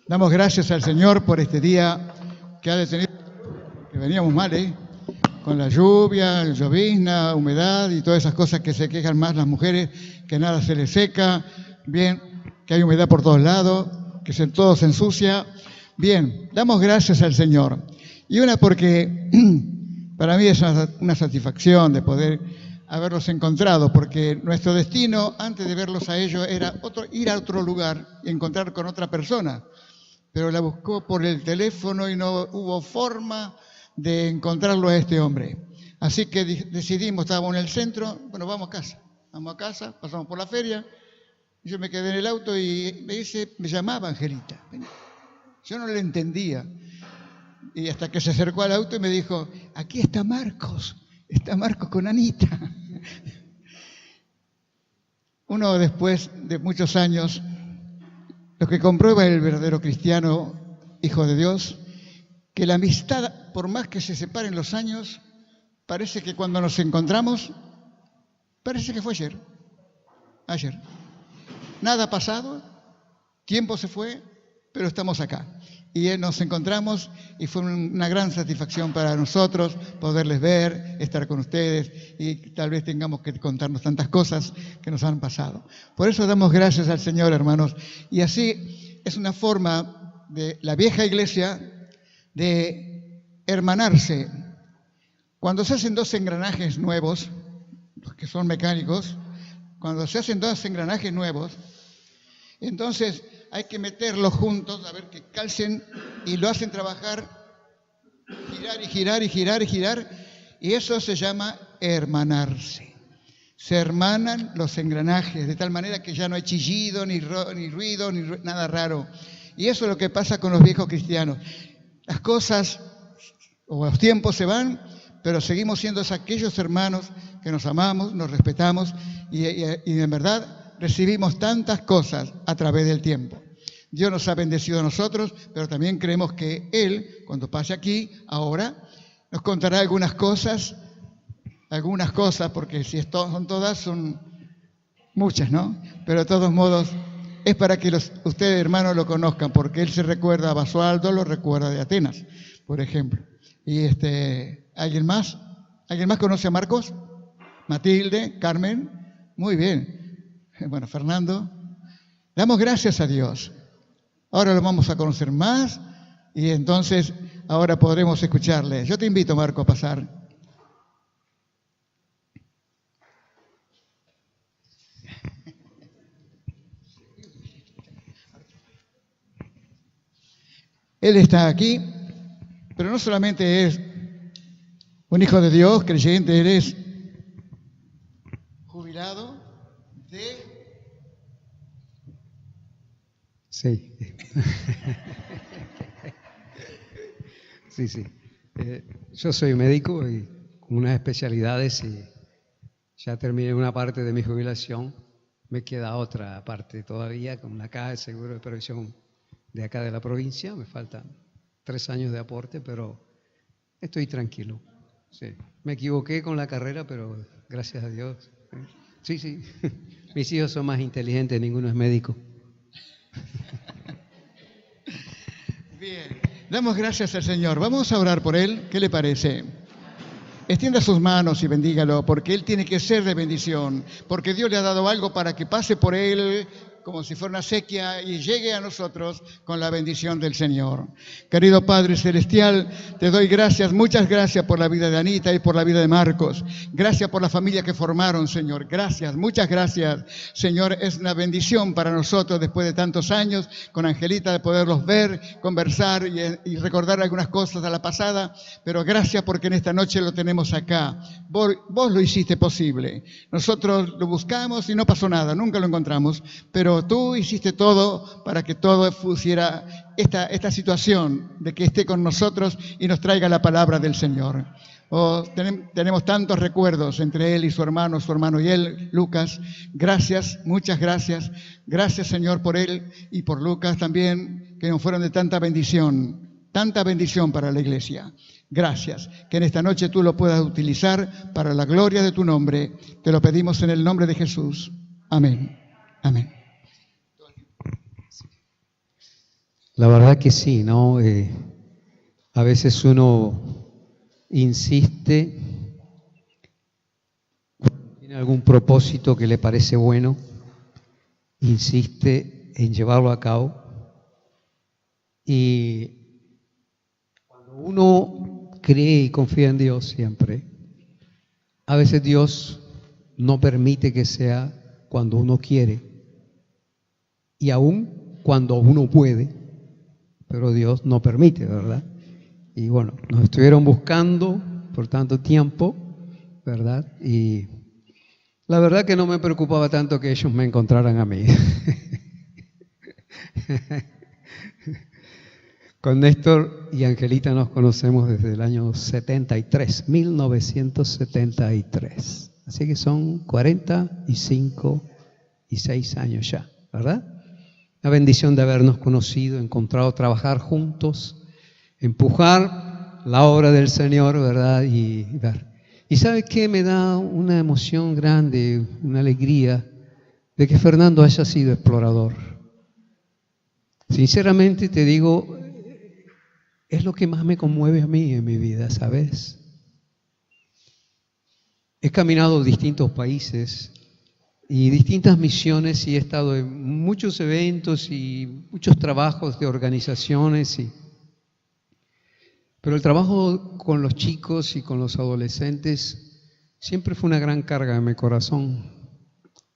Damos gracias al Señor por este día que ha detenido, que veníamos mal, con la lluvia, llovizna, humedad y todas esas cosas que se quejan más las mujeres, que nada se les seca, bien, que hay humedad por todos lados, que todo se ensucia. Bien, damos gracias al Señor. Y una porque para mí es una satisfacción de poder haberlos encontrado, porque nuestro destino, antes de verlos a ellos, era ir a otro lugar y encontrar con otra persona. Pero la buscó por el teléfono y no hubo forma de encontrarlo a este hombre. Así que decidimos, estábamos en el centro, bueno, vamos a casa, pasamos por la feria, yo me quedé en el auto y me llamaba Angelita. Yo no le entendía. Y hasta que se acercó al auto y me dijo, aquí está Marcos con Anita. Uno después de muchos años, lo que comprueba el verdadero cristiano, hijo de Dios, que la amistad, por más que se separen los años, parece que cuando nos encontramos, parece que fue ayer. Nada ha pasado, tiempo se fue, pero estamos acá. Y nos encontramos y fue una gran satisfacción para nosotros poderles ver, estar con ustedes y tal vez tengamos que contarnos tantas cosas que nos han pasado. Por eso damos gracias al Señor, hermanos. Y así es una forma de la vieja iglesia de hermanarse. Cuando se hacen dos engranajes nuevos, los que son mecánicos, cuando se hacen dos engranajes nuevos, entonces hay que meterlos juntos, a ver que calcen y lo hacen trabajar, girar, y eso se llama hermanarse. Se hermanan los engranajes de tal manera que ya no hay chillido, ni ruido, ni nada raro. Y eso es lo que pasa con los viejos cristianos. Las cosas o los tiempos se van, pero seguimos siendo aquellos hermanos que nos amamos, nos respetamos y en verdad recibimos tantas cosas a través del tiempo. Dios nos ha bendecido a nosotros, pero también creemos que Él, cuando pase aquí, ahora, nos contará algunas cosas, porque si son todas, son muchas, ¿no? Pero de todos modos, es para que ustedes, hermanos, lo conozcan, porque Él se recuerda a Basualdo, lo recuerda de Atenas, por ejemplo. Y ¿alguien más? ¿Alguien más conoce a Marcos? Matilde, Carmen, muy bien. Bueno, Fernando, damos gracias a Dios. Ahora lo vamos a conocer más y entonces ahora podremos escucharle. Yo te invito, Marco, a pasar. Él está aquí, pero no solamente es un hijo de Dios, creyente, él es jubilado de... Sí. Sí. Yo soy médico y con unas especialidades y ya terminé una parte de mi jubilación. Me queda otra parte todavía con la caja de seguro de previsión de acá de la provincia. Me faltan 3 años de aporte, pero estoy tranquilo. Sí. Me equivoqué con la carrera, pero gracias a Dios. Sí. Mis hijos son más inteligentes, ninguno es médico. Bien, damos gracias al Señor. Vamos a orar por Él. ¿Qué le parece? Extienda sus manos y bendígalo, porque Él tiene que ser de bendición, porque Dios le ha dado algo para que pase por Él como si fuera una sequía y llegue a nosotros con la bendición del Señor. Querido Padre Celestial, te doy gracias, muchas gracias por la vida de Anita y por la vida de Marcos. Gracias por la familia que formaron, Señor. Gracias, muchas gracias. Señor, es una bendición para nosotros después de tantos años con Angelita de poderlos ver, conversar y recordar algunas cosas de la pasada, pero gracias porque en esta noche lo tenemos acá. Vos lo hiciste posible. Nosotros lo buscamos y no pasó nada, nunca lo encontramos, pero tú hiciste todo para que todo pusiera esta situación de que esté con nosotros y nos traiga la palabra del Señor. Tenemos tantos recuerdos entre él y su hermano y él, Lucas. Gracias, muchas gracias. Gracias, Señor, por él y por Lucas también, que nos fueron de tanta bendición para la iglesia. Gracias, que en esta noche tú lo puedas utilizar para la gloria de tu nombre. Te lo pedimos en el nombre de Jesús. Amén. Amén. La verdad que sí, ¿no? A veces uno insiste, tiene algún propósito que le parece bueno, insiste en llevarlo a cabo. Y cuando uno cree y confía en Dios siempre, a veces Dios no permite que sea cuando uno quiere y aún cuando uno puede, pero Dios no permite, ¿verdad? Y bueno, nos estuvieron buscando por tanto tiempo, ¿verdad? Y la verdad que no me preocupaba tanto que ellos me encontraran a mí. Con Néstor y Angelita nos conocemos desde el año 73, 1973. Así que son 45 y 6 años ya, ¿verdad? La bendición de habernos conocido, encontrado, trabajar juntos, empujar la obra del Señor, ¿verdad? Y ver. ¿Y sabe qué? Me da una emoción grande, una alegría de que Fernando haya sido explorador. Sinceramente te digo, es lo que más me conmueve a mí en mi vida, ¿sabes? He caminado distintos países y distintas misiones y he estado en muchos eventos y muchos trabajos de organizaciones. Pero el trabajo con los chicos y con los adolescentes siempre fue una gran carga en mi corazón.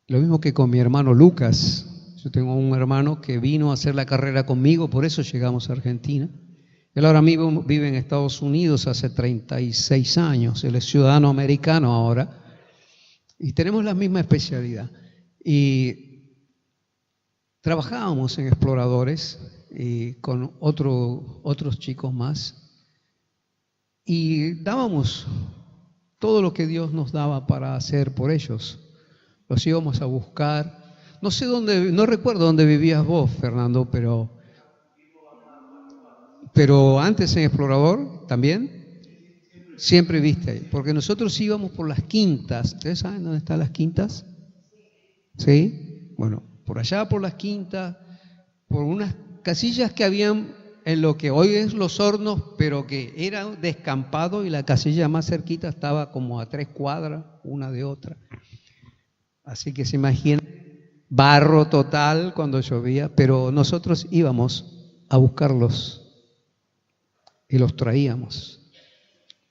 Lo mismo que con mi hermano Lucas. Yo tengo un hermano que vino a hacer la carrera conmigo, por eso llegamos a Argentina. Él ahora mismo vive en Estados Unidos hace 36 años, él es ciudadano americano ahora, y tenemos la misma especialidad. Y trabajábamos en Exploradores y con otros chicos más, y dábamos todo lo que Dios nos daba para hacer por ellos. Los íbamos a buscar. No sé dónde, no recuerdo dónde vivías vos, Fernando, pero antes en Explorador también, siempre viste ahí, porque nosotros íbamos por las quintas. ¿Ustedes saben dónde están las quintas? ¿Sí? Bueno, por allá por las quintas, por unas casillas que habían en lo que hoy es Los Hornos, pero que era descampado y la casilla más cerquita estaba como a 3 cuadras una de otra. Así que se imaginan, barro total cuando llovía, pero nosotros íbamos a buscarlos y los traíamos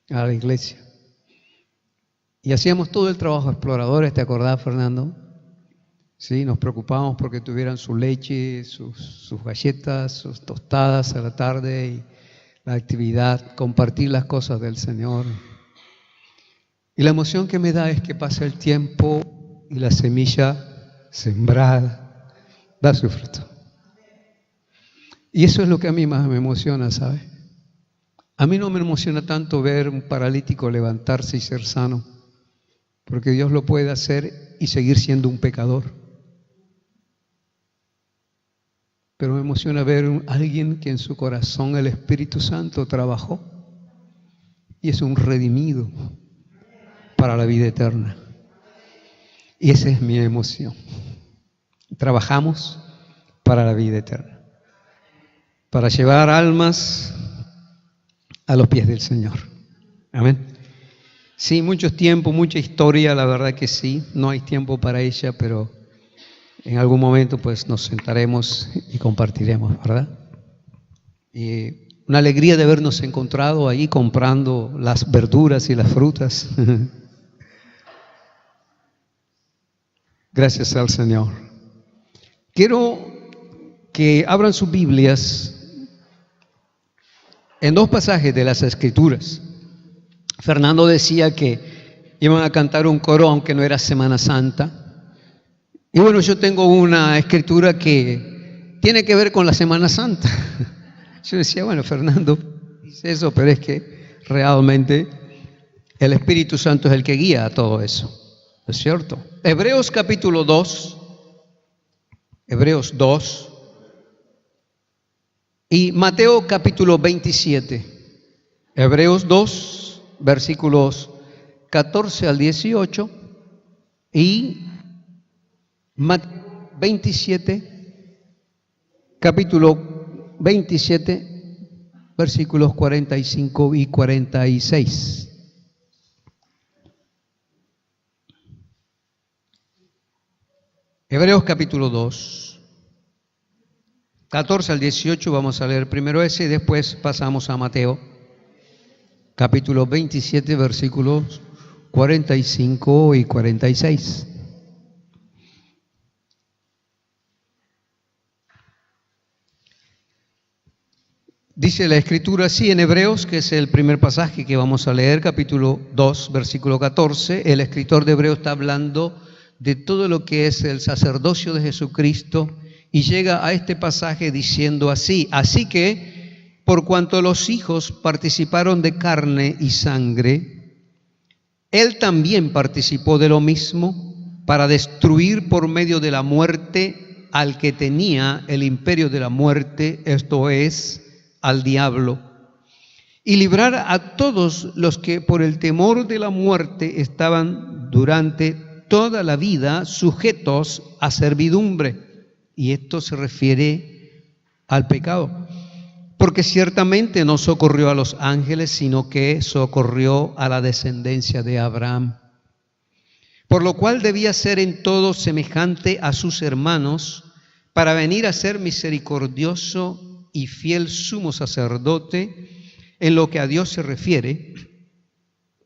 a la iglesia. Y hacíamos todo el trabajo exploradores, ¿te acordás, Fernando? Sí, nos preocupábamos porque tuvieran su leche, sus galletas, sus tostadas a la tarde, y la actividad, compartir las cosas del Señor. Y la emoción que me da es que pasa el tiempo y la semilla sembrada da su fruto. Y eso es lo que a mí más me emociona, ¿sabes? A mí no me emociona tanto ver un paralítico levantarse y ser sano, porque Dios lo puede hacer y seguir siendo un pecador. Pero me emociona ver a alguien que en su corazón el Espíritu Santo trabajó y es un redimido para la vida eterna. Y esa es mi emoción. Trabajamos para la vida eterna, para llevar almas a los pies del Señor. Amén. Sí, mucho tiempo, mucha historia, la verdad que sí. No hay tiempo para ella, pero en algún momento pues nos sentaremos y compartiremos, ¿verdad? Y una alegría de habernos encontrado ahí comprando las verduras y las frutas. Gracias al Señor. Quiero que abran sus Biblias en 2 pasajes de las Escrituras. Fernando decía que iban a cantar un coro aunque no era Semana Santa. Y bueno, yo tengo una escritura que tiene que ver con la Semana Santa. Yo decía, bueno, Fernando dice eso, pero es que realmente el Espíritu Santo es el que guía a todo eso. ¿No es cierto? Hebreos capítulo 2. Hebreos 2. Y Mateo capítulo 27. Hebreos 2, versículos 14 al 18. Y Mateo 27, capítulo 27, versículos 45 y 46. Hebreos capítulo 2, 14 al 18, vamos a leer primero ese y después pasamos a Mateo, capítulo 27, versículos 45 y 46. Dice la Escritura así en Hebreos, que es el primer pasaje que vamos a leer, capítulo 2, versículo 14. El escritor de Hebreos está hablando de todo lo que es el sacerdocio de Jesucristo y llega a este pasaje diciendo así: así que, por cuanto los hijos participaron de carne y sangre, Él también participó de lo mismo para destruir por medio de la muerte al que tenía el imperio de la muerte, esto es, al diablo, y librar a todos los que por el temor de la muerte estaban durante toda la vida sujetos a servidumbre. Y esto se refiere al pecado, porque ciertamente no socorrió a los ángeles, sino que socorrió a la descendencia de Abraham. Por lo cual debía ser en todo semejante a sus hermanos, para venir a ser misericordioso y fiel sumo sacerdote en lo que a Dios se refiere,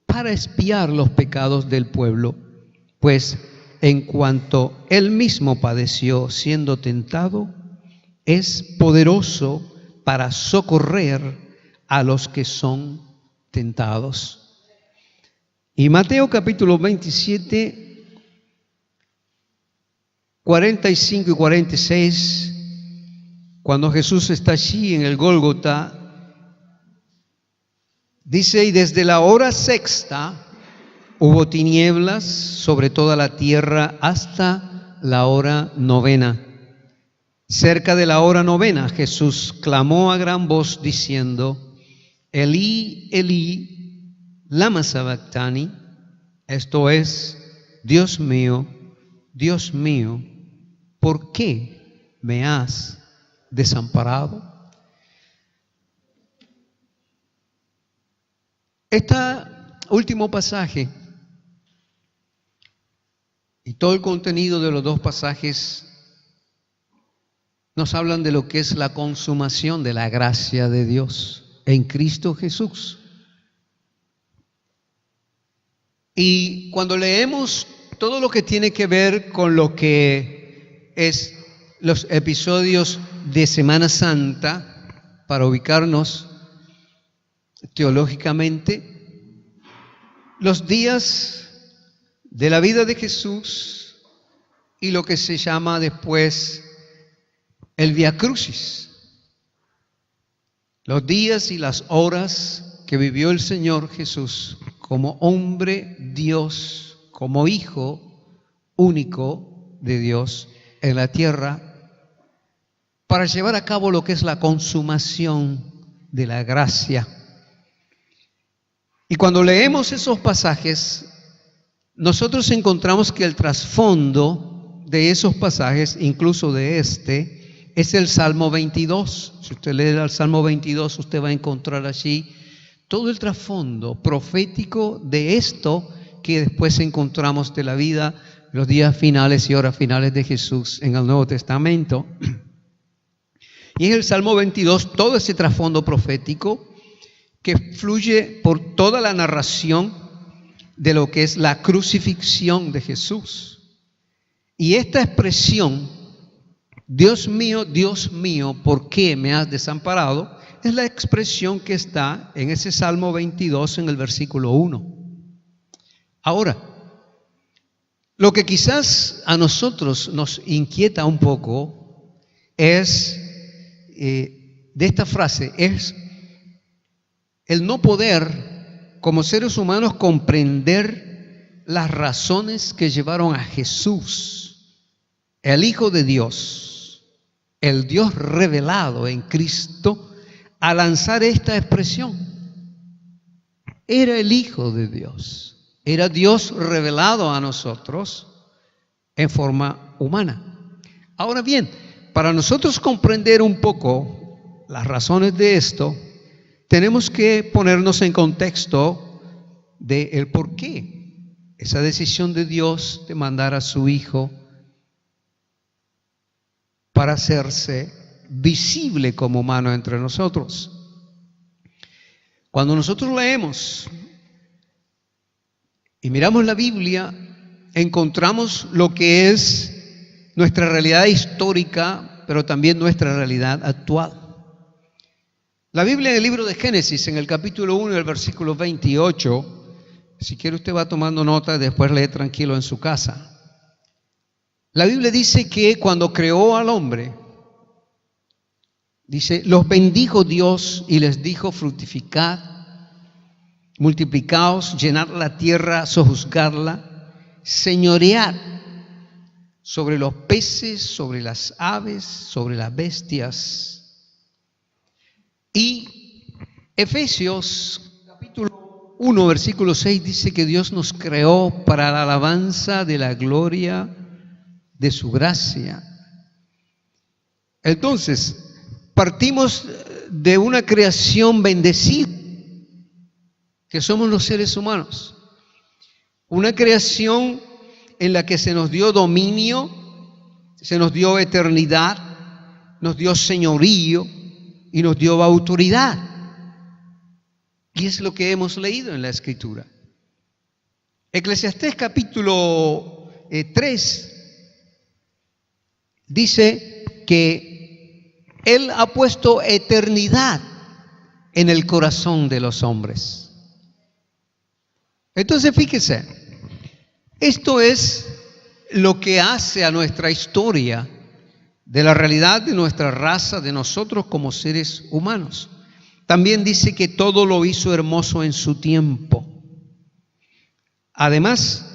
para expiar los pecados del pueblo, pues en cuanto Él mismo padeció siendo tentado, es poderoso para socorrer a los que son tentados. Y Mateo capítulo 27, 45 y 46, cuando Jesús está allí en el Gólgota, dice: y desde la hora sexta hubo tinieblas sobre toda la tierra hasta la hora novena. Cerca de la hora novena, Jesús clamó a gran voz diciendo: Elí, Elí, lama sabactani, esto es, Dios mío, ¿por qué me has desamparado? Este último pasaje y todo el contenido de los dos pasajes nos hablan de lo que es la consumación de la gracia de Dios en Cristo Jesús. Y cuando leemos todo lo que tiene que ver con lo que es los episodios de Semana Santa, para ubicarnos teológicamente, los días de la vida de Jesús y lo que se llama después el Vía Crucis, los días y las horas que vivió el Señor Jesús como hombre Dios, como Hijo único de Dios en la tierra, para llevar a cabo lo que es la consumación de la gracia. Y cuando leemos esos pasajes, nosotros encontramos que el trasfondo de esos pasajes, incluso de este, es el Salmo 22. Si usted lee el Salmo 22, usted va a encontrar allí todo el trasfondo profético de esto que después encontramos de la vida, los días finales y horas finales de Jesús en el Nuevo Testamento. Y en el Salmo 22, todo ese trasfondo profético que fluye por toda la narración de lo que es la crucifixión de Jesús. Y esta expresión, Dios mío, ¿por qué me has desamparado?, es la expresión que está en ese Salmo 22 en el versículo 1. Ahora, lo que quizás a nosotros nos inquieta un poco es, de esta frase, es el no poder, como seres humanos, comprender las razones que llevaron a Jesús, el Hijo de Dios, el Dios revelado en Cristo, a lanzar esta expresión. Era el Hijo de Dios, era Dios revelado a nosotros en forma humana. Ahora bien, para nosotros comprender un poco las razones de esto, tenemos que ponernos en contexto de el por qué esa decisión de Dios de mandar a su Hijo para hacerse visible como humano entre nosotros. Cuando nosotros leemos y miramos la Biblia, encontramos lo que es nuestra realidad histórica, pero también nuestra realidad actual. La Biblia en el libro de Génesis, en el capítulo 1, el versículo 28, si quiere usted va tomando nota y después lee tranquilo en su casa. La Biblia dice que cuando creó al hombre, dice, los bendijo Dios y les dijo, fructificad, multiplicaos, llenad la tierra, sojuzgarla, señoread sobre los peces, sobre las aves, sobre las bestias. Y Efesios capítulo 1, versículo 6 dice que Dios nos creó para la alabanza de la gloria de su gracia. Entonces, partimos de una creación bendecida, que somos los seres humanos. Una creación en la que se nos dio dominio, se nos dio eternidad, nos dio señorío y nos dio autoridad. Y es lo que hemos leído en la Escritura. Eclesiastés capítulo 3 dice que Él ha puesto eternidad en el corazón de los hombres. Entonces fíjese, esto es lo que hace a nuestra historia, de la realidad de nuestra raza, de nosotros como seres humanos. También dice que todo lo hizo hermoso en su tiempo. Además,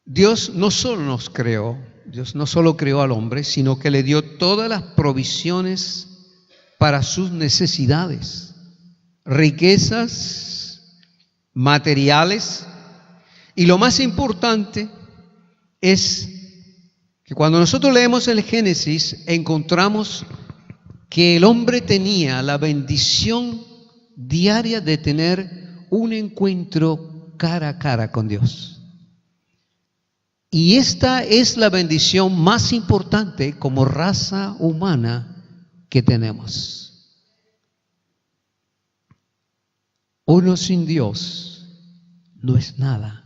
Dios no solo nos creó, Dios no solo creó al hombre, sino que le dio todas las provisiones para sus necesidades, riquezas, materiales, y lo más importante es que cuando nosotros leemos el Génesis, encontramos que el hombre tenía la bendición diaria de tener un encuentro cara a cara con Dios. Y esta es la bendición más importante como raza humana que tenemos. Uno sin Dios no es nada.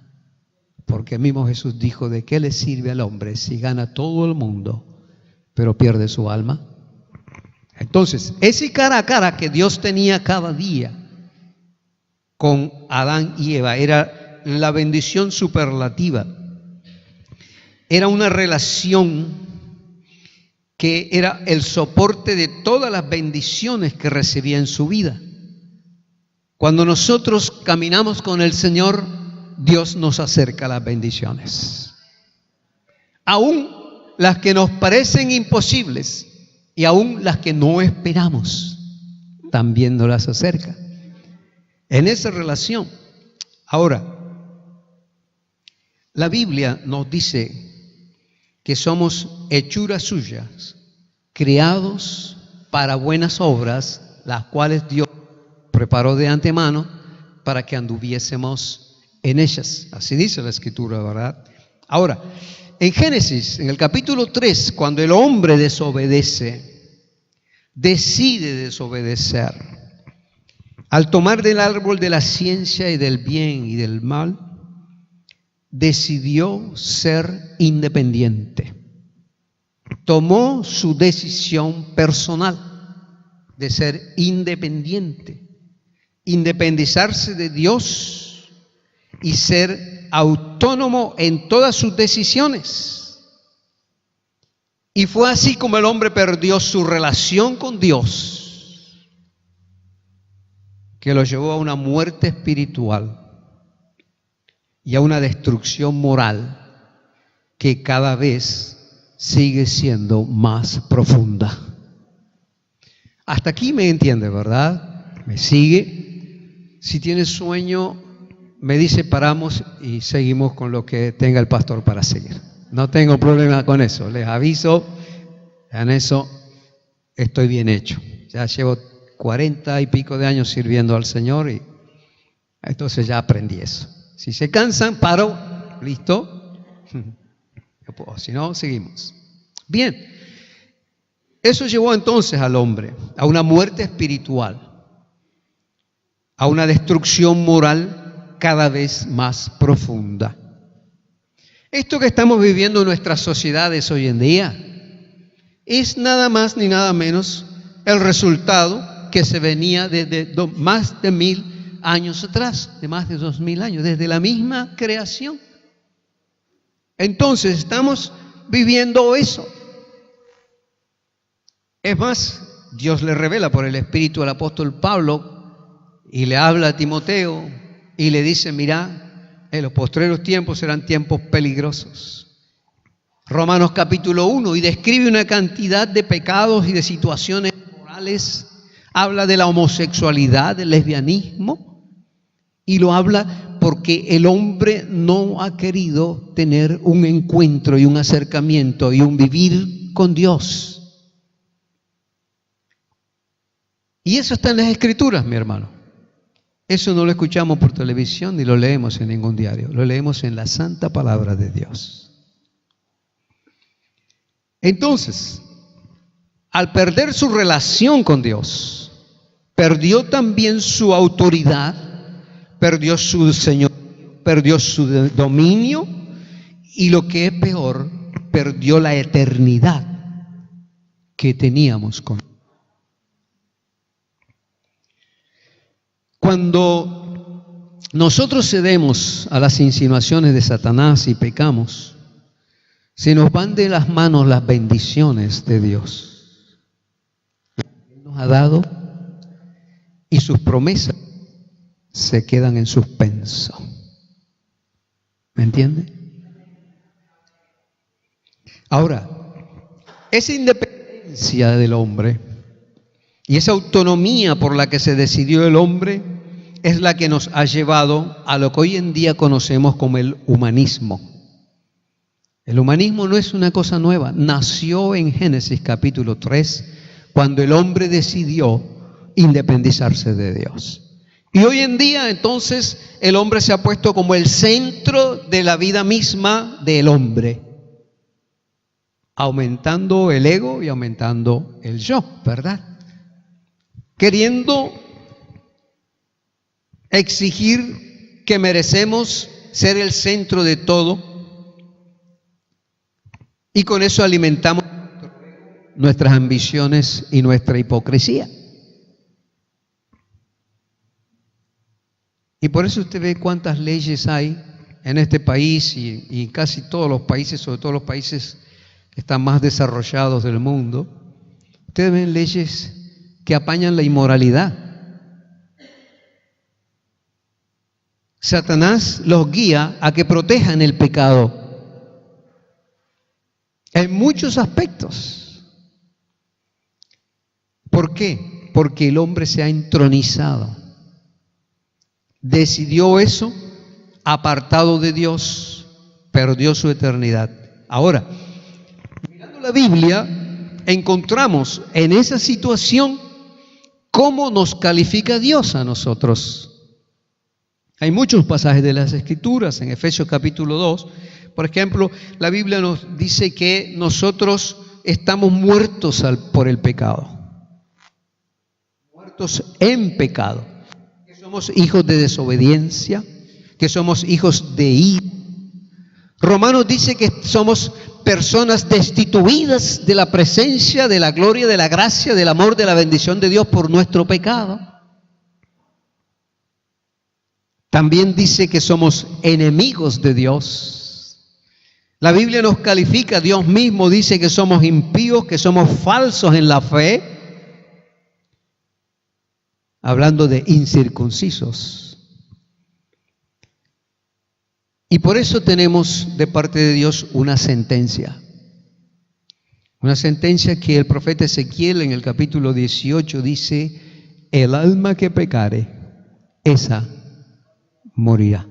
Porque el mismo Jesús dijo, ¿de qué le sirve al hombre si gana todo el mundo, pero pierde su alma? Entonces, ese cara a cara que Dios tenía cada día con Adán y Eva era la bendición superlativa. Era una relación que era el soporte de todas las bendiciones que recibía en su vida. Cuando nosotros caminamos con el Señor, Dios nos acerca a las bendiciones. Aún las que nos parecen imposibles y aún las que no esperamos, también nos las acerca. En esa relación. Ahora, la Biblia nos dice que somos hechuras suyas, creados para buenas obras, las cuales Dios preparó de antemano para que anduviésemos en ellas. Así dice la Escritura, ¿verdad? Ahora, en Génesis, en el capítulo 3, cuando el hombre desobedece, decide desobedecer, al tomar del árbol de la ciencia y del bien y del mal, decidió ser independiente. Tomó su decisión personal de ser independiente, independizarse de Dios y ser autónomo en todas sus decisiones. Y fue así como el hombre perdió su relación con Dios, que lo llevó a una muerte espiritual y a una destrucción moral que cada vez sigue siendo más profunda. Hasta aquí me entiende, ¿verdad? ¿Me sigue? Si tiene sueño, me dice paramos y seguimos con lo que tenga el pastor para seguir. No tengo problema con eso, les aviso, en eso estoy bien hecho. Ya llevo 40 y pico de años sirviendo al Señor y entonces ya aprendí eso. Si se cansan, paro, listo. Si no, seguimos. Bien, eso llevó entonces al hombre a una muerte espiritual, a una destrucción moral cada vez más profunda. Esto que estamos viviendo en nuestras sociedades hoy en día es nada más ni nada menos el resultado que se venía desde más de 1000 años atrás, de más de 2000 años, desde la misma creación. Entonces estamos viviendo eso. Es más, Dios le revela por el Espíritu al apóstol Pablo y le habla a Timoteo y le dice, mira, en los postreros tiempos serán tiempos peligrosos. Romanos capítulo 1, y describe una cantidad de pecados y de situaciones morales. Habla de la homosexualidad, del lesbianismo, y lo habla porque el hombre no ha querido tener un encuentro y un acercamiento y un vivir con Dios. Y eso está en las Escrituras, mi hermano. Eso no lo escuchamos por televisión ni lo leemos en ningún diario. Lo leemos en la santa palabra de Dios. Entonces, al perder su relación con Dios, perdió también su autoridad, perdió su señorío, perdió su dominio y lo que es peor, perdió la eternidad que teníamos con Dios. Cuando nosotros cedemos a las insinuaciones de Satanás y pecamos, se nos van de las manos las bendiciones de Dios. Él nos ha dado y sus promesas se quedan en suspenso. ¿Me entiende? Ahora, esa independencia del hombre y esa autonomía por la que se decidió el hombre es la que nos ha llevado a lo que hoy en día conocemos como el humanismo. El humanismo no es una cosa nueva, nació en Génesis capítulo 3, cuando el hombre decidió independizarse de Dios. Y hoy en día entonces el hombre se ha puesto como el centro de la vida misma del hombre, aumentando el ego y aumentando el yo, ¿verdad? Queriendo exigir que merecemos ser el centro de todo. Y con eso alimentamos nuestras ambiciones y nuestra hipocresía. Y por eso usted ve cuántas leyes hay en este país y casi todos los países, sobre todo los países que están más desarrollados del mundo. Ustedes ven leyes que apañan la inmoralidad. Satanás los guía a que protejan el pecado. En muchos aspectos. ¿Por qué? Porque el hombre se ha entronizado. Decidió eso, apartado de Dios, perdió su eternidad. Ahora, mirando la Biblia, encontramos en esa situación cómo nos califica Dios a nosotros. Hay muchos pasajes de las Escrituras, en Efesios capítulo 2, por ejemplo, la Biblia nos dice que nosotros estamos muertos por el pecado. Muertos en pecado. Que somos hijos de desobediencia, que somos hijos de ira. Romanos dice que somos personas destituidas de la presencia, de la gloria, de la gracia, del amor, de la bendición de Dios por nuestro pecado. También dice que somos enemigos de Dios. La Biblia nos califica, Dios mismo dice que somos impíos, que somos falsos en la fe, hablando de incircuncisos. Y por eso tenemos de parte de Dios una sentencia que el profeta Ezequiel en el capítulo 18 dice, el alma que pecare, esa morirá.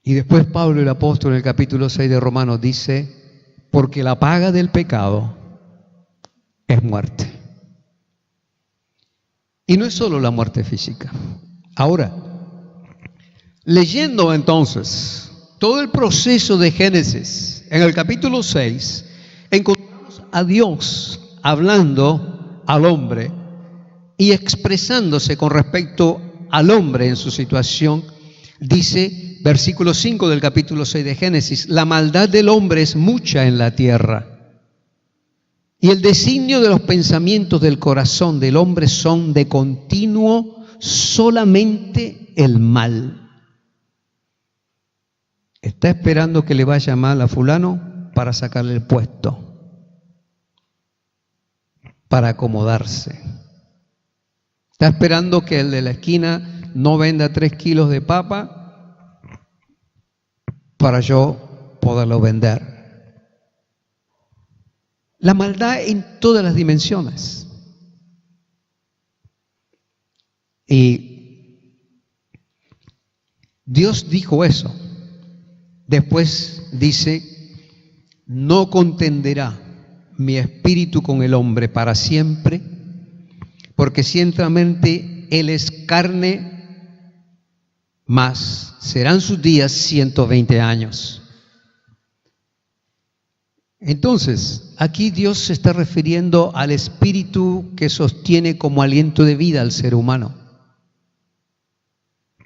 Y después Pablo el apóstol en el capítulo 6 de Romanos dice, porque la paga del pecado es muerte. Y no es solo la muerte física. Ahora, leyendo entonces todo el proceso de Génesis, en el capítulo 6, encontramos a Dios hablando al hombre y expresándose con respecto al hombre en su situación. Dice, versículo 5 del capítulo 6 de Génesis: la maldad del hombre es mucha en la tierra, y el designio de los pensamientos del corazón del hombre son de continuo solamente el mal. Está esperando que le vaya mal a fulano para sacarle el puesto, para acomodarse. Está esperando que el de la esquina no venda 3 kilos de papa para yo poderlo vender. La maldad en todas las dimensiones. Y Dios dijo eso. Después dice: no contenderá mi espíritu con el hombre para siempre, porque ciertamente él es carne, mas serán sus días 120 años. Entonces, aquí Dios se está refiriendo al espíritu que sostiene como aliento de vida al ser humano.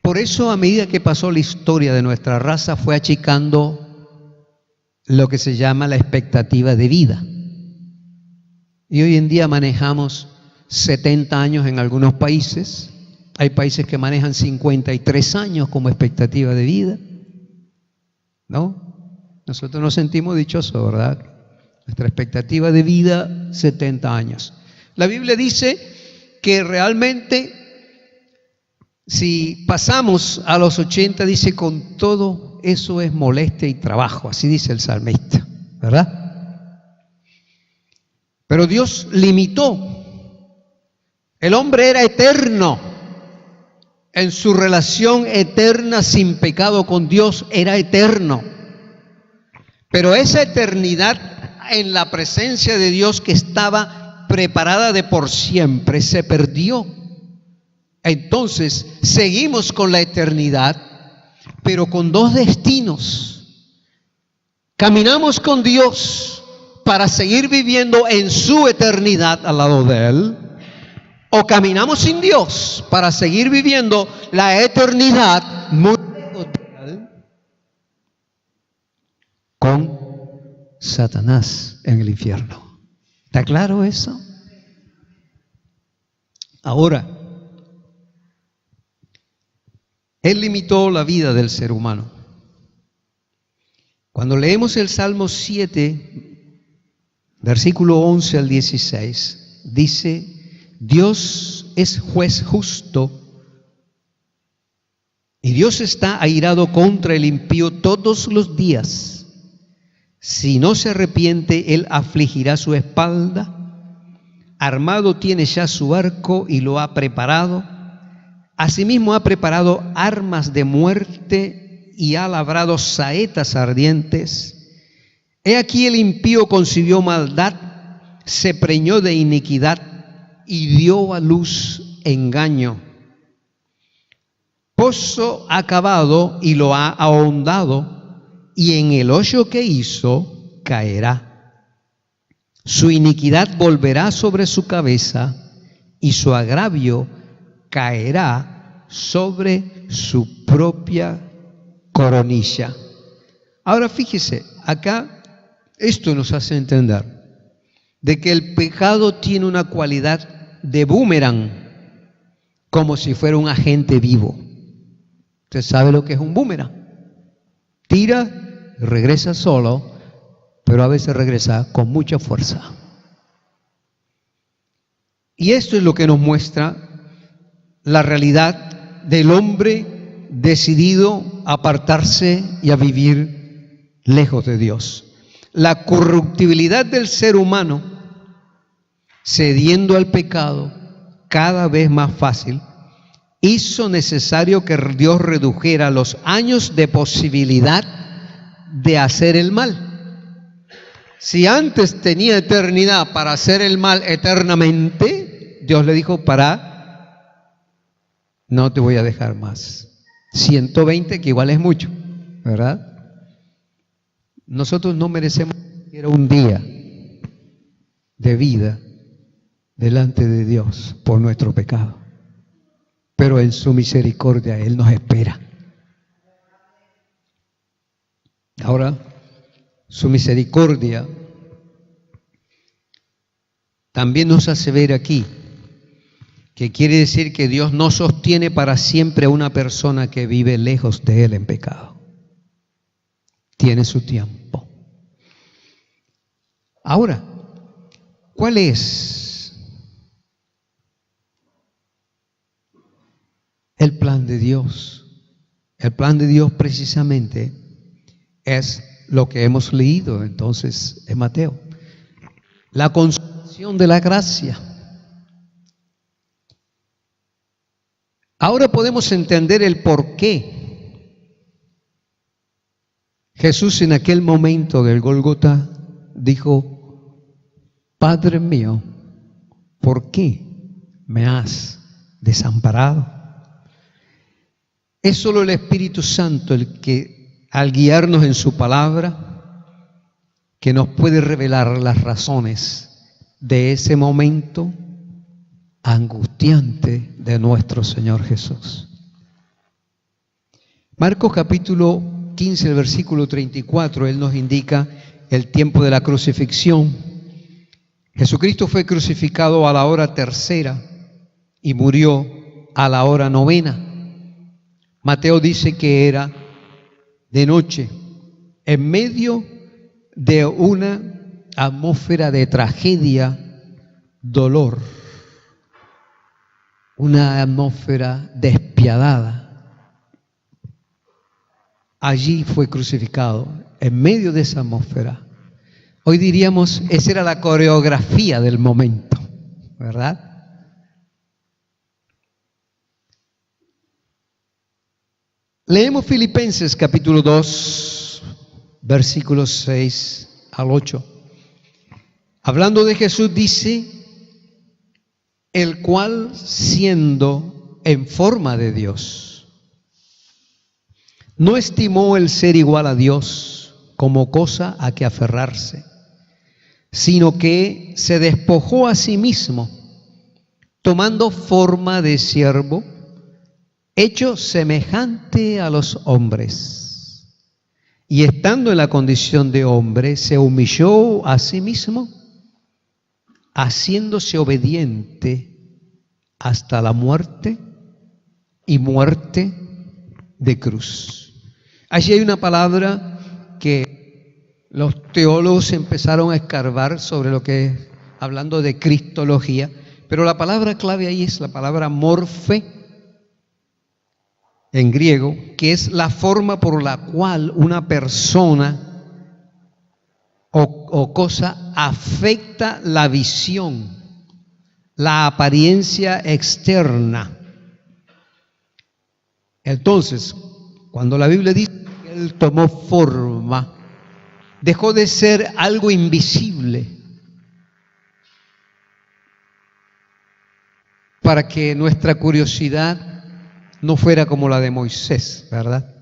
Por eso, a medida que pasó la historia de nuestra raza, fue achicando lo que se llama la expectativa de vida. Y hoy en día manejamos 70 años en algunos países. Hay países que manejan 53 años como expectativa de vida, ¿no? Nosotros nos sentimos dichosos, ¿verdad? Nuestra expectativa de vida, 70 años. La Biblia dice que realmente, si pasamos a los 80, dice, con todo eso es molestia y trabajo. Así dice el salmista, ¿verdad? Pero Dios limitó. El hombre era eterno. En su relación eterna sin pecado con Dios era eterno. Pero esa eternidad en la presencia de Dios, que estaba preparada de por siempre, se perdió. Entonces seguimos con la eternidad, pero con dos destinos. Caminamos con Dios para seguir viviendo en su eternidad al lado de Él, o caminamos sin Dios para seguir viviendo la eternidad muy lejos de Él, con Satanás en el infierno. ¿Está claro eso? Ahora, Él limitó la vida del ser humano. Cuando leemos el Salmo 7, versículo 11 al 16, dice: Dios es juez justo y Dios está airado contra el impío todos los días. Si no se arrepiente, Él afligirá su espalda. Armado tiene ya su arco y lo ha preparado. Asimismo ha preparado armas de muerte y ha labrado saetas ardientes. He aquí el impío concibió maldad, se preñó de iniquidad y dio a luz engaño. Pozo ha cavado y lo ha ahondado, y en el hoyo que hizo caerá. Su iniquidad volverá sobre su cabeza, y su agravio caerá sobre su propia coronilla. Ahora fíjese, acá esto nos hace entender de que el pecado tiene una cualidad de boomerang, como si fuera un agente vivo. ¿Usted sabe lo que es un boomerang? Tira y regresa solo, pero a veces regresa con mucha fuerza. Y esto es lo que nos muestra la realidad del hombre decidido a apartarse y a vivir lejos de Dios. La corruptibilidad del ser humano, cediendo al pecado cada vez más fácil, hizo necesario que Dios redujera los años de posibilidad de hacer el mal. Si antes tenía eternidad para hacer el mal eternamente, Dios le dijo, no te voy a dejar más. 120, que igual es mucho, ¿verdad? Nosotros no merecemos siquiera un día de vida delante de Dios por nuestro pecado. Pero en su misericordia Él nos espera. Ahora, su misericordia también nos hace ver aquí que quiere decir que Dios no sostiene para siempre a una persona que vive lejos de Él en pecado. Tiene su tiempo. Ahora, ¿cuál es el plan de Dios? El plan de Dios precisamente es lo que hemos leído entonces en Mateo. La consumación de la gracia. Ahora podemos entender el por qué Jesús en aquel momento del Gólgota dijo, Padre mío, ¿por qué me has desamparado? Es solo el Espíritu Santo el que, al guiarnos en su palabra, que nos puede revelar las razones de ese momento angustiante de nuestro Señor Jesús. Marcos capítulo 15, el versículo 34, Él nos indica el tiempo de la crucifixión. Jesucristo fue crucificado a la hora tercera y murió a la hora novena. Mateo dice que era de noche, en medio de una atmósfera de tragedia, dolor, una atmósfera despiadada. Allí fue crucificado, en medio de esa atmósfera. Hoy diríamos, esa era la coreografía del momento, ¿verdad? Leemos Filipenses capítulo 2, versículos 6 al 8. Hablando de Jesús dice, el cual siendo en forma de Dios, no estimó el ser igual a Dios como cosa a que aferrarse, sino que se despojó a sí mismo, tomando forma de siervo, hecho semejante a los hombres, y estando en la condición de hombre, se humilló a sí mismo, haciéndose obediente hasta la muerte y muerte de cruz. Allí hay una palabra que los teólogos empezaron a escarbar sobre lo que es, hablando de cristología, pero la palabra clave ahí es la palabra morfe, en griego, que es la forma por la cual una persona o cosa afecta la visión, la apariencia externa. Entonces, cuando la Biblia dice que Él tomó forma, dejó de ser algo invisible para que nuestra curiosidad no fuera como la de Moisés, ¿verdad?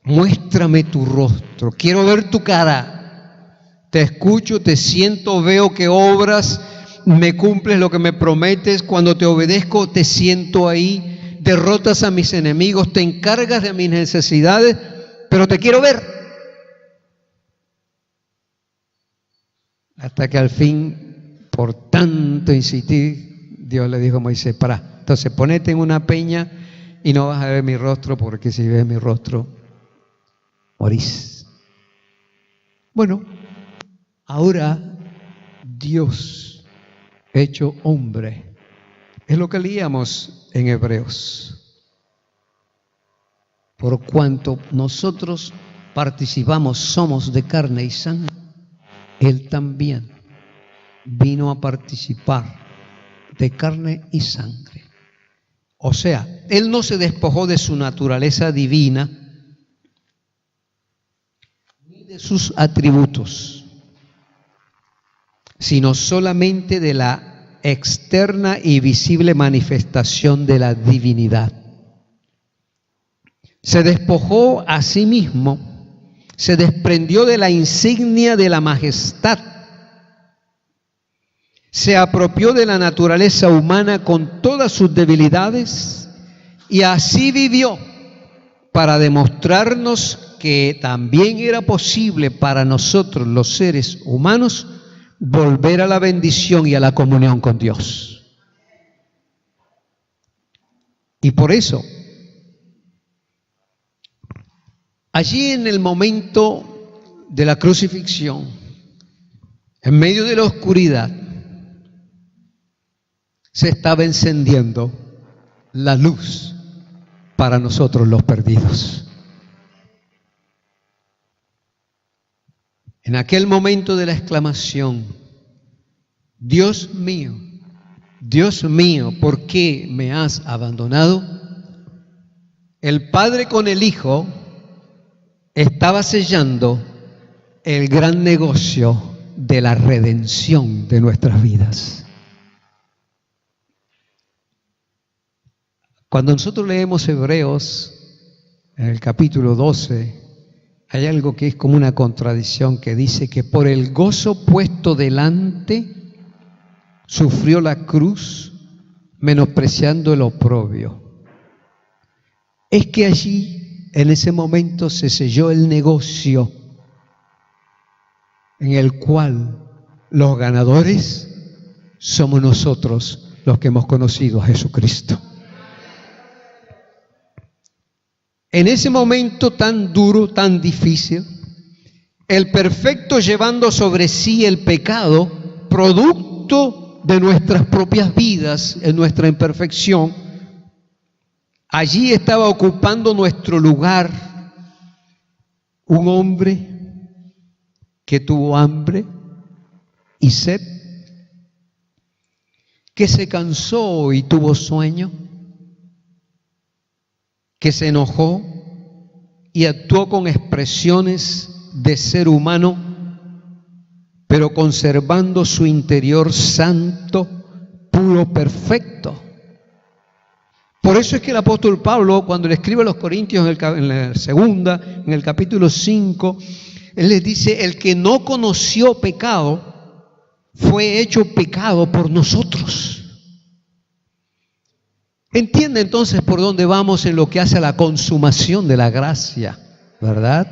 Muéstrame tu rostro, quiero ver tu cara, te escucho, te siento, veo que obras, me cumples lo que me prometes, cuando te obedezco te siento ahí, derrotas a mis enemigos, te encargas de mis necesidades, pero te quiero ver. Hasta que al fin, por tanto insistir, Dios le dijo a Moisés, para, entonces ponete en una peña y no vas a ver mi rostro, porque si ves mi rostro, morís. Bueno, ahora Dios hecho hombre, es lo que leíamos en Hebreos. Por cuanto nosotros participamos, somos de carne y sangre, Él también vino a participar de carne y sangre. O sea, Él no se despojó de su naturaleza divina ni de sus atributos. sino solamente de la externa y visible manifestación de la divinidad. Se despojó a sí mismo, se desprendió de la insignia de la majestad, se apropió de la naturaleza humana con todas sus debilidades y así vivió para demostrarnos que también era posible para nosotros los seres humanos volver a la bendición y a la comunión con Dios. Y por eso, allí en el momento de la crucifixión, en medio de la oscuridad, se estaba encendiendo la luz para nosotros los perdidos. En aquel momento de la exclamación, Dios mío, ¿por qué me has abandonado? El Padre con el Hijo estaba sellando el gran negocio de la redención de nuestras vidas. Cuando nosotros leemos Hebreos, en el capítulo 12, hay algo que es como una contradicción que dice que por el gozo puesto delante, sufrió la cruz, menospreciando el oprobio. Es que allí, en ese momento, se selló el negocio en el cual los ganadores somos nosotros los que hemos conocido a Jesucristo. En ese momento tan duro, tan difícil, el perfecto llevando sobre sí el pecado, producto de nuestras propias vidas, en nuestra imperfección, allí estaba ocupando nuestro lugar un hombre que tuvo hambre y sed, que se cansó y tuvo sueño, que se enojó y actuó con expresiones de ser humano, pero conservando su interior santo, puro, perfecto. Por eso es que el apóstol Pablo, cuando le escribe a los Corintios en la segunda, en el capítulo 5, él les dice: el que no conoció pecado fue hecho pecado por nosotros. Entiende entonces por dónde vamos en lo que hace a la consumación de la gracia, ¿verdad?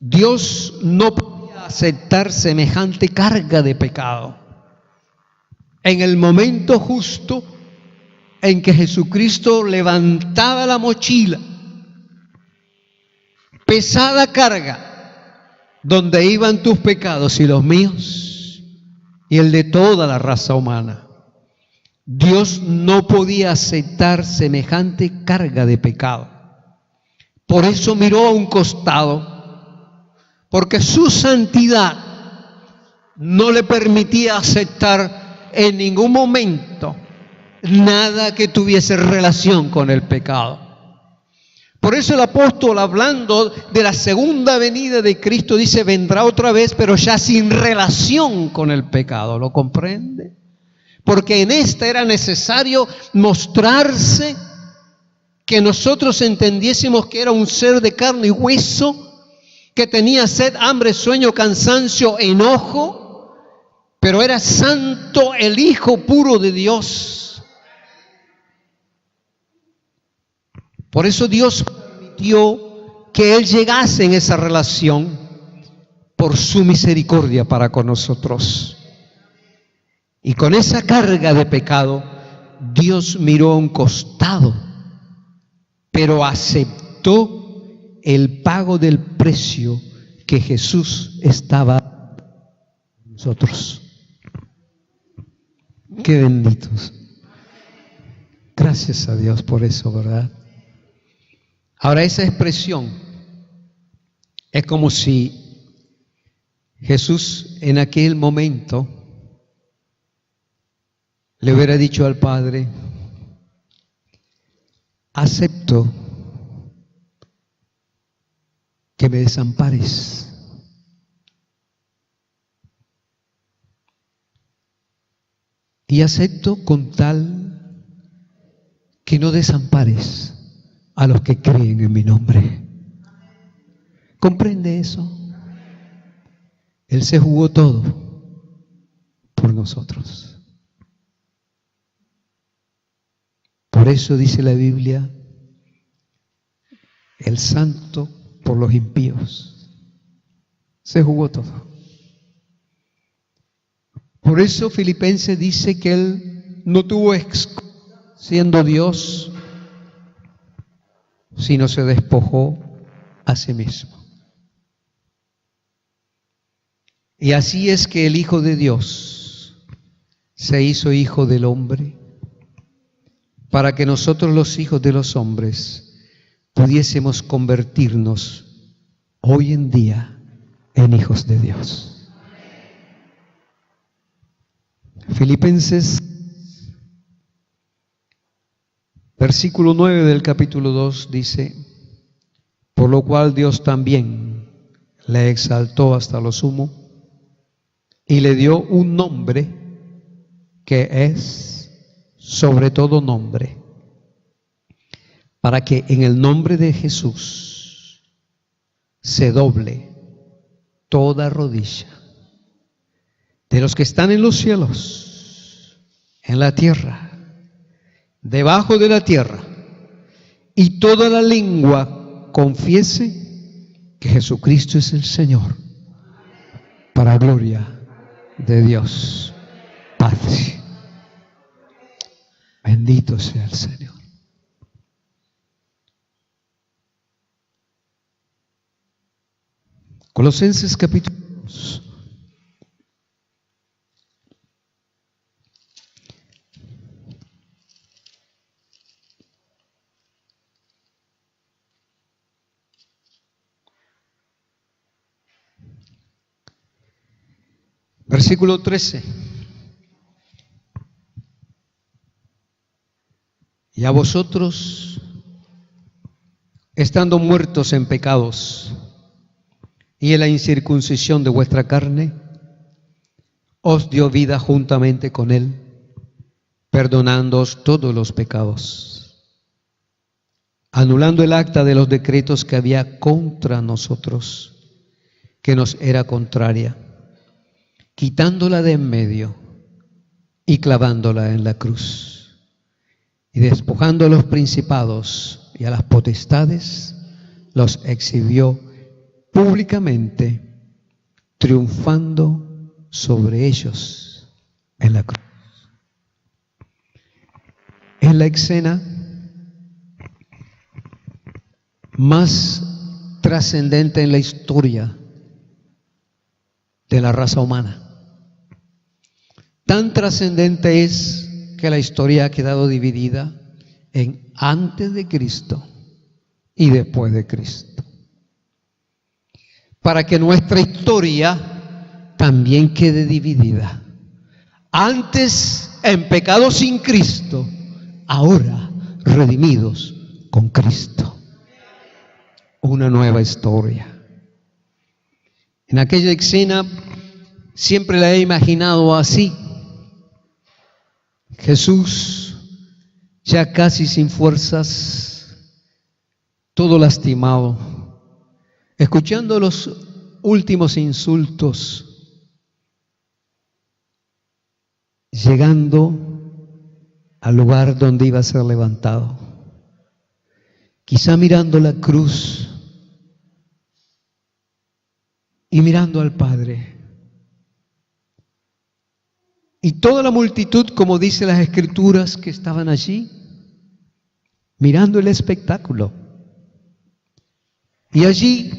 Dios no podía aceptar semejante carga de pecado. En el momento justo en que Jesucristo levantaba la mochila, pesada carga, donde iban tus pecados y los míos y el de toda la raza humana, Dios no podía aceptar semejante carga de pecado. Por eso miró a un costado, porque su santidad no le permitía aceptar en ningún momento nada que tuviese relación con el pecado. Por eso el apóstol, hablando de la segunda venida de Cristo, dice: vendrá otra vez, pero ya sin relación con el pecado. ¿Lo comprende? Porque en esta era necesario mostrarse, que nosotros entendiésemos que era un ser de carne y hueso, que tenía sed, hambre, sueño, cansancio, enojo, pero era santo, el Hijo puro de Dios. Por eso Dios permitió que Él llegase en esa relación por su misericordia para con nosotros. Y con esa carga de pecado, Dios miró a un costado, pero aceptó el pago del precio que Jesús estaba dando a nosotros. Qué benditos. Gracias a Dios por eso, ¿verdad? Ahora, esa expresión es como si Jesús en aquel momento le hubiera dicho al Padre: acepto que me desampares, y acepto con tal que no desampares a los que creen en mi nombre. ¿Comprende eso? Él se jugó todo por nosotros. Por eso dice la Biblia, el santo por los impíos. Se jugó todo. Por eso Filipenses dice que Él no tuvo excusa siendo Dios, sino se despojó a sí mismo. Y así es que el Hijo de Dios se hizo Hijo del hombre, para que nosotros los hijos de los hombres pudiésemos convertirnos hoy en día en hijos de Dios. Filipenses, versículo 9 del capítulo 2 dice, por lo cual Dios también le exaltó hasta lo sumo y le dio un nombre que es sobre todo nombre, para que en el nombre de Jesús se doble toda rodilla de los que están en los cielos, en la tierra, debajo de la tierra, y toda la lengua confiese que Jesucristo es el Señor, para gloria de Dios Padre. Bendito sea el Señor. Colosenses capítulo 2. Versículo 13. Y a vosotros, estando muertos en pecados y en la incircuncisión de vuestra carne, os dio vida juntamente con Él, perdonándoos todos los pecados, anulando el acta de los decretos que había contra nosotros, que nos era contraria, quitándola de en medio y clavándola en la cruz. Y despojando a los principados y a las potestades, los exhibió públicamente, triunfando sobre ellos en la cruz. Es la escena más trascendente en la historia de la raza humana. Tan trascendente es que la historia ha quedado dividida en antes de Cristo y después de Cristo, para que nuestra historia también quede dividida. Antes en pecado sin Cristo, ahora redimidos con Cristo. Una nueva historia. En aquella escena siempre la he imaginado así. Jesús, ya casi sin fuerzas, todo lastimado, escuchando los últimos insultos, llegando al lugar donde iba a ser levantado, quizá mirando la cruz y mirando al Padre. Y toda la multitud, como dice las Escrituras, que estaban allí, mirando el espectáculo. Y allí,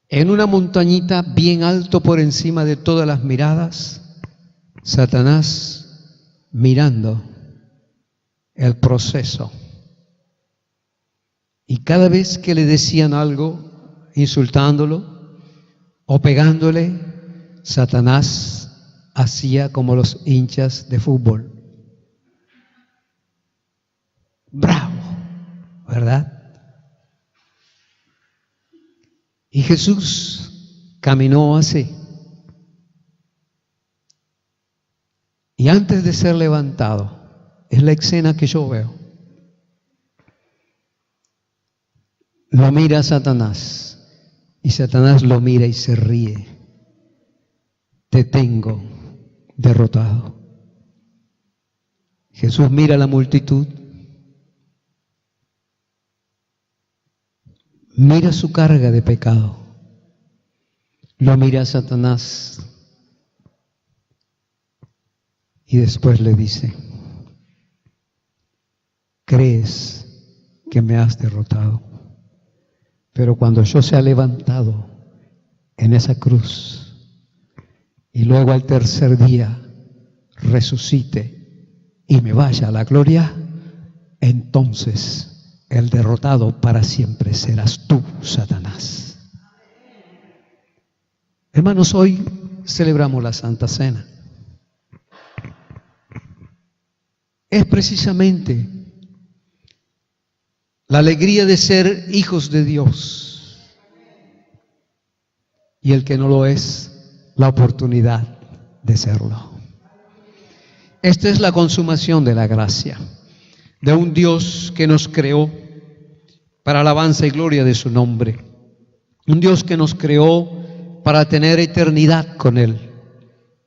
en una montañita bien alto por encima de todas las miradas, Satanás mirando el proceso. Y cada vez que le decían algo, insultándolo o pegándole, Satanás hacía como los hinchas de fútbol. Bravo, ¿verdad? Y Jesús caminó así. Y antes de ser levantado, es la escena que yo veo. Lo mira Satanás y Satanás lo mira y se ríe. Te tengo derrotado. Jesús mira a la multitud, mira su carga de pecado, lo mira a Satanás y después le dice: crees que me has derrotado, pero cuando yo sea levantado en esa cruz y luego al tercer día resucite y me vaya a la gloria, entonces el derrotado para siempre serás tú, Satanás. Hermanos, hoy celebramos la Santa Cena. Es precisamente la alegría de ser hijos de Dios, y el que no lo es, la oportunidad de serlo. Esta es la consumación de la gracia de un Dios que nos creó para alabanza y gloria de su nombre, un Dios que nos creó para tener eternidad con Él,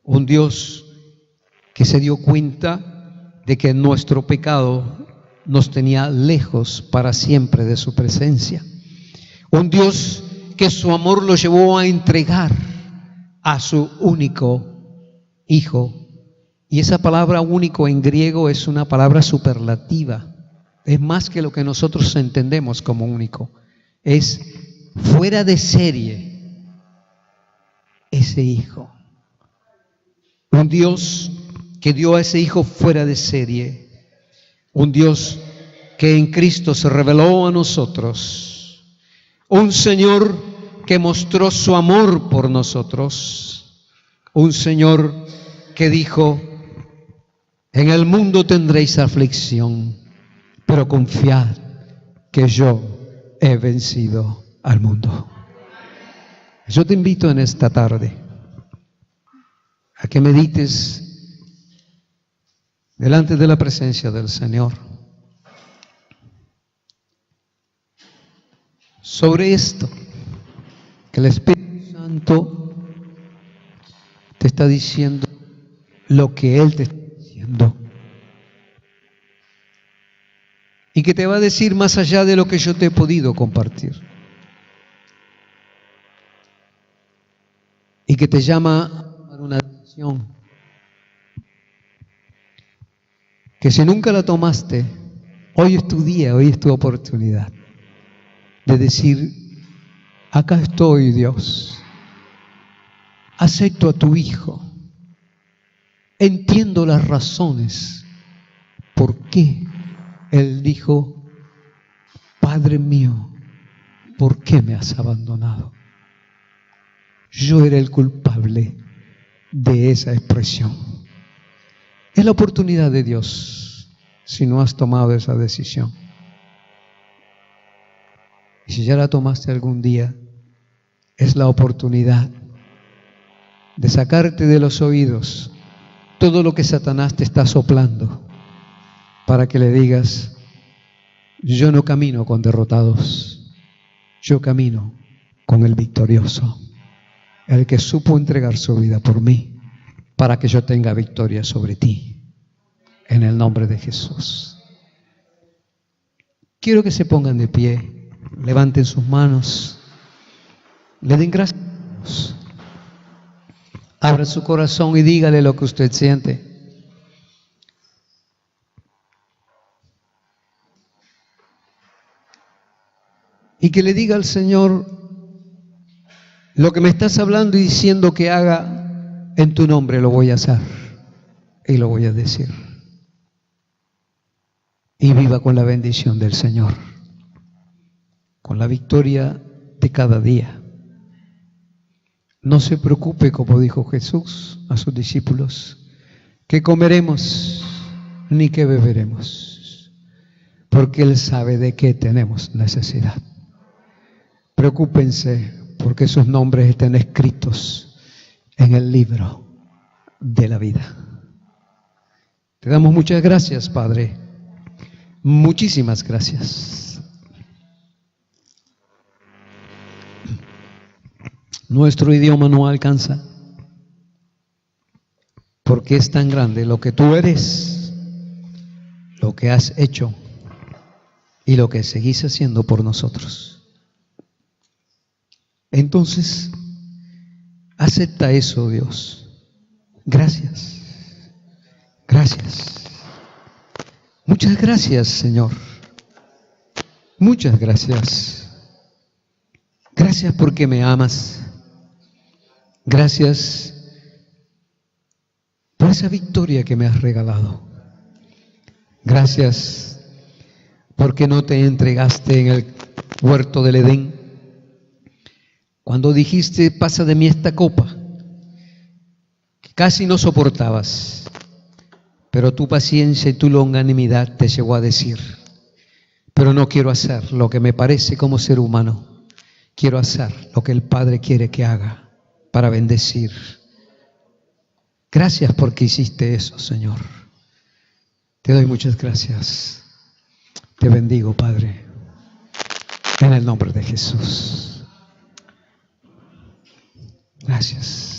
un Dios que se dio cuenta de que nuestro pecado nos tenía lejos para siempre de su presencia, un Dios que su amor lo llevó a entregar a su único Hijo. Y esa palabra único en griego es una palabra superlativa, es más que lo que nosotros entendemos como único, es fuera de serie ese Hijo. Un Dios que dio a ese Hijo fuera de serie, un Dios que en Cristo se reveló a nosotros, un Señor que mostró su amor por nosotros, un Señor que dijo: en el mundo tendréis aflicción, pero confiad que yo he vencido al mundo. Yo te invito en esta tarde a que medites delante de la presencia del Señor sobre esto que el Espíritu Santo te está diciendo, lo que Él te está diciendo, y que te va a decir más allá de lo que yo te he podido compartir, y que te llama a tomar una decisión que si nunca la tomaste, hoy es tu día, hoy es tu oportunidad de decir: acá estoy, Dios, acepto a tu Hijo, entiendo las razones por qué Él dijo: Padre mío, ¿por qué me has abandonado? Yo era el culpable de esa expresión. Es la oportunidad de Dios si no has tomado esa decisión. Y si ya la tomaste algún día, es la oportunidad de sacarte de los oídos todo lo que Satanás te está soplando, para que le digas: yo no camino con derrotados, yo camino con el victorioso, el que supo entregar su vida por mí, para que yo tenga victoria sobre ti, en el nombre de Jesús. Quiero que se pongan de pie, levanten sus manos, le den gracias a Dios, abra su corazón y dígale lo que usted siente. Y que le diga al Señor: lo que me estás hablando y diciendo que haga en tu nombre, lo voy a hacer y lo voy a decir. Y viva con la bendición del Señor, con la victoria de cada día. No se preocupe, como dijo Jesús a sus discípulos, qué comeremos ni qué beberemos, porque Él sabe de qué tenemos necesidad. Preocúpense porque sus nombres estén escritos en el libro de la vida. Te damos muchas gracias, Padre. Muchísimas gracias. Nuestro idioma no alcanza, porque es tan grande lo que tú eres, lo que has hecho y lo que seguís haciendo por nosotros. Entonces, acepta eso, Dios. Gracias. Gracias. Muchas gracias, Señor. Muchas gracias. Gracias porque me amas. Gracias por esa victoria que me has regalado. Gracias porque no te entregaste en el huerto del Edén. Cuando dijiste, pasa de mí esta copa, que casi no soportabas, pero tu paciencia y tu longanimidad te llevó a decir, pero no quiero hacer lo que me parece como ser humano, quiero hacer lo que el Padre quiere que haga para bendecir. Gracias porque hiciste eso, Señor. Te doy muchas gracias. Te bendigo, Padre, en el nombre de Jesús. Gracias.